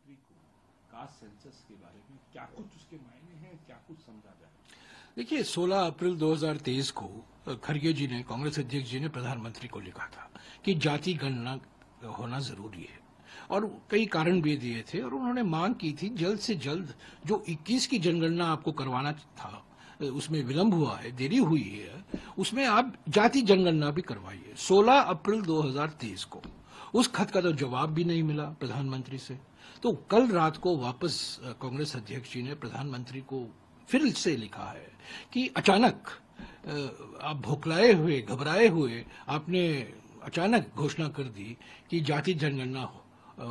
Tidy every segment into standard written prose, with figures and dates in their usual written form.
प्रधानमंत्री को caste census के बारे में क्या कुछ उसके मायने हैं, क्या कुछ समझा जाए? देखिए, 16 अप्रैल 2023 को खड़गे जी ने, कांग्रेस अध्यक्ष जी ने प्रधानमंत्री को लिखा था कि जाति गणना होना जरूरी है, और कई कारण भी दिए थे, और उन्होंने मांग की थी जल्द से जल्द जो 21 की जनगणना आपको करवाना था, उसमें विलंब हुआ है, देरी हुई है, उसमें आप जाति जनगणना भी करवाइए। 16 अप्रैल 2023 को उस खत का तो जवाब भी नहीं मिला प्रधानमंत्री से। तो कल रात को वापस कांग्रेस अध्यक्ष जी ने प्रधानमंत्री को फिर से लिखा है कि अचानक आप भोखलाए हुए, घबराए हुए आपने अचानक घोषणा कर दी कि जाति जनगणना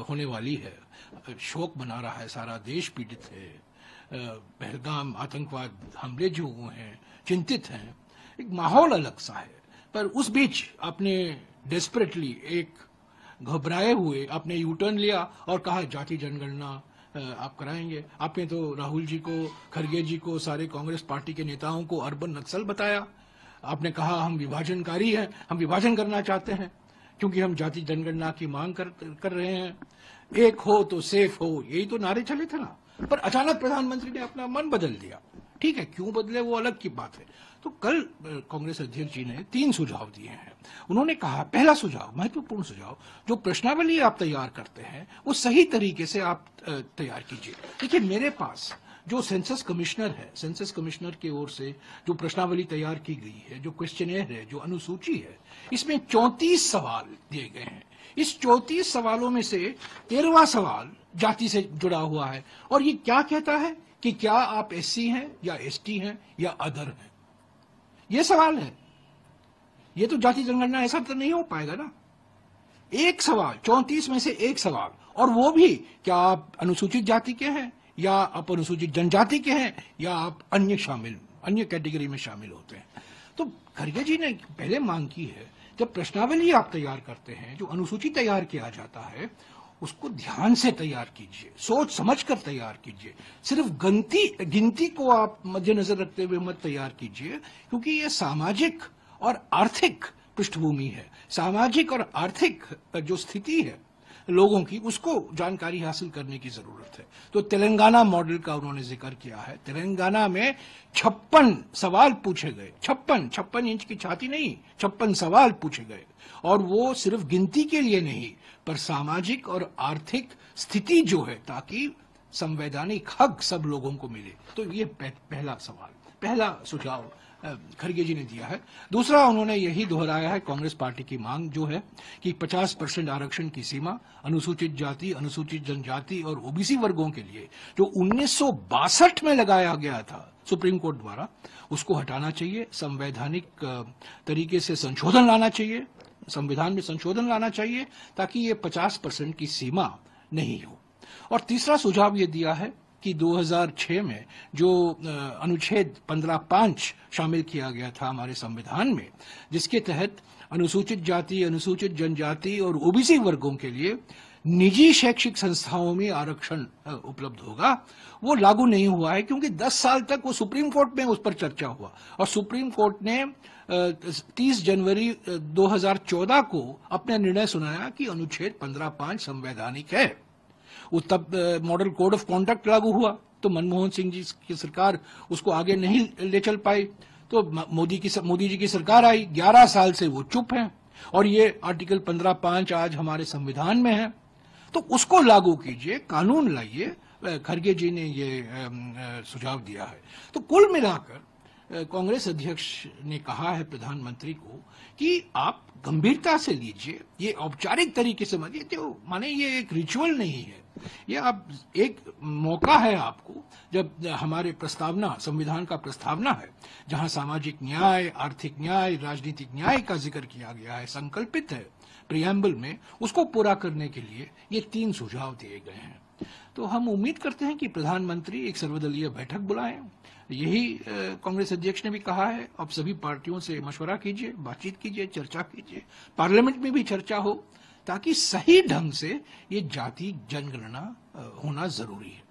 होने वाली है। शोक मना रहा है, सारा देश पीड़ित है, पहलगाम आतंकवाद हमले जो हुए हैं, चिंतित हैं, एक माहौल अलग सा है। पर उस बीच आपने डेस्परेटली, एक घबराए हुए आपने यू टर्न लिया और कहा जाति जनगणना आप कराएंगे। आपने तो राहुल जी को, खड़गे जी को, सारे कांग्रेस पार्टी के नेताओं को अर्बन नक्सल बताया। आपने कहा हम विभाजनकारी हैं, हम विभाजन करना चाहते हैं क्योंकि हम जाति जनगणना की मांग कर रहे हैं। एक हो तो सेफ हो, यही तो नारे चले थे ना। पर अचानक प्रधानमंत्री ने अपना मन बदल दिया। ठीक है, क्यों बदले वो अलग की बात है। तो कल कांग्रेस अध्यक्ष जी ने 3 सुझाव दिए हैं। उन्होंने कहा, पहला सुझाव, महत्वपूर्ण सुझाव, जो प्रश्नावली आप तैयार करते हैं वो सही तरीके से आप तैयार कीजिए। देखिए, मेरे पास जो सेंसस कमिश्नर है, सेंसस कमिश्नर की ओर से जो प्रश्नावली तैयार की गई है, जो क्वेश्चनेयर है, जो अनुसूची है, इसमें 34 सवाल दिए गए हैं। इस 34 सवालों में से 13वां सवाल जाति से जुड़ा हुआ है, और ये क्या कहता है कि क्या आप एससी हैं या एसटी हैं या अदर हैं। ये सवाल है। ये तो जाति जनगणना ऐसा तो नहीं हो पाएगा ना। एक सवाल, 34 में से एक सवाल, और वो भी क्या आप अनुसूचित जाति के हैं या आप अनुसूचित जनजाति के हैं या आप अन्य कैटेगरी में शामिल होते हैं। तो खड़गे जी ने पहले मांग की है, जब प्रश्नावली आप तैयार करते हैं, जो अनुसूची तैयार किया जाता है, उसको ध्यान से तैयार कीजिए, सोच समझकर तैयार कीजिए। सिर्फ गिनती को आप मद्देनजर रखते हुए मत तैयार कीजिए, क्योंकि ये सामाजिक और आर्थिक पृष्ठभूमि है। सामाजिक और आर्थिक जो स्थिति है लोगों की, उसको जानकारी हासिल करने की जरूरत है। तो तेलंगाना मॉडल का उन्होंने जिक्र किया है। तेलंगाना में 56 सवाल पूछे गए। 56 इंच की छाती नहीं, 56 सवाल पूछे गए, और वो सिर्फ गिनती के लिए नहीं, पर सामाजिक और आर्थिक स्थिति जो है, ताकि संवैधानिक हक सब लोगों को मिले। तो ये पहला सवाल, पहला सुझाव खड़गे जी ने दिया है। दूसरा, उन्होंने यही दोहराया है कांग्रेस पार्टी की मांग जो है कि 50% आरक्षण की सीमा अनुसूचित जाति, अनुसूचित जनजाति और ओबीसी वर्गों के लिए जो 1962 में लगाया गया था सुप्रीम कोर्ट द्वारा, उसको हटाना चाहिए। संवैधानिक तरीके से संशोधन लाना चाहिए, संविधान में संशोधन लाना चाहिए, ताकि ये 50% की सीमा नहीं हो। और तीसरा सुझाव ये दिया है कि 2006 में जो अनुच्छेद 15(5) शामिल किया गया था हमारे संविधान में, जिसके तहत अनुसूचित जाति, अनुसूचित जनजाति और ओबीसी वर्गों के लिए निजी शैक्षिक संस्थाओं में आरक्षण उपलब्ध होगा, वो लागू नहीं हुआ है, क्योंकि 10 साल तक वो सुप्रीम कोर्ट में उस पर चर्चा हुआ, और सुप्रीम कोर्ट ने 30 जनवरी 2014 को अपना निर्णय सुनाया कि अनुच्छेद 15(5) संवैधानिक है। तब मॉडल कोड ऑफ कॉन्डक्ट लागू हुआ, तो मनमोहन सिंह जी की सरकार उसको आगे नहीं ले चल पाई। तो मोदी जी की सरकार आई, 11 साल से वो चुप हैं, और ये आर्टिकल 15(5) आज हमारे संविधान में है। तो उसको लागू कीजिए, कानून लाइए। खड़गे जी ने ये सुझाव दिया है। तो कुल मिलाकर कांग्रेस अध्यक्ष ने कहा है प्रधानमंत्री को कि आप गंभीरता से लीजिए, ये औपचारिक तरीके से मत, तो माने ये एक रिचुअल नहीं है, ये आप एक मौका है आपको, जब हमारे प्रस्तावना, संविधान का प्रस्तावना है, जहां सामाजिक न्याय, आर्थिक न्याय, राजनीतिक न्याय का जिक्र किया गया है, संकल्पित है प्रियम्बल में, उसको पूरा करने के लिए ये 3 सुझाव दिए गए हैं। तो हम उम्मीद करते हैं कि प्रधानमंत्री एक सर्वदलीय बैठक बुलाएं। यही कांग्रेस अध्यक्ष ने भी कहा है, अब सभी पार्टियों से मशवरा कीजिए, बातचीत कीजिए, चर्चा कीजिए, पार्लियामेंट में भी चर्चा हो, ताकि सही ढंग से ये जाति जनगणना होना जरूरी है।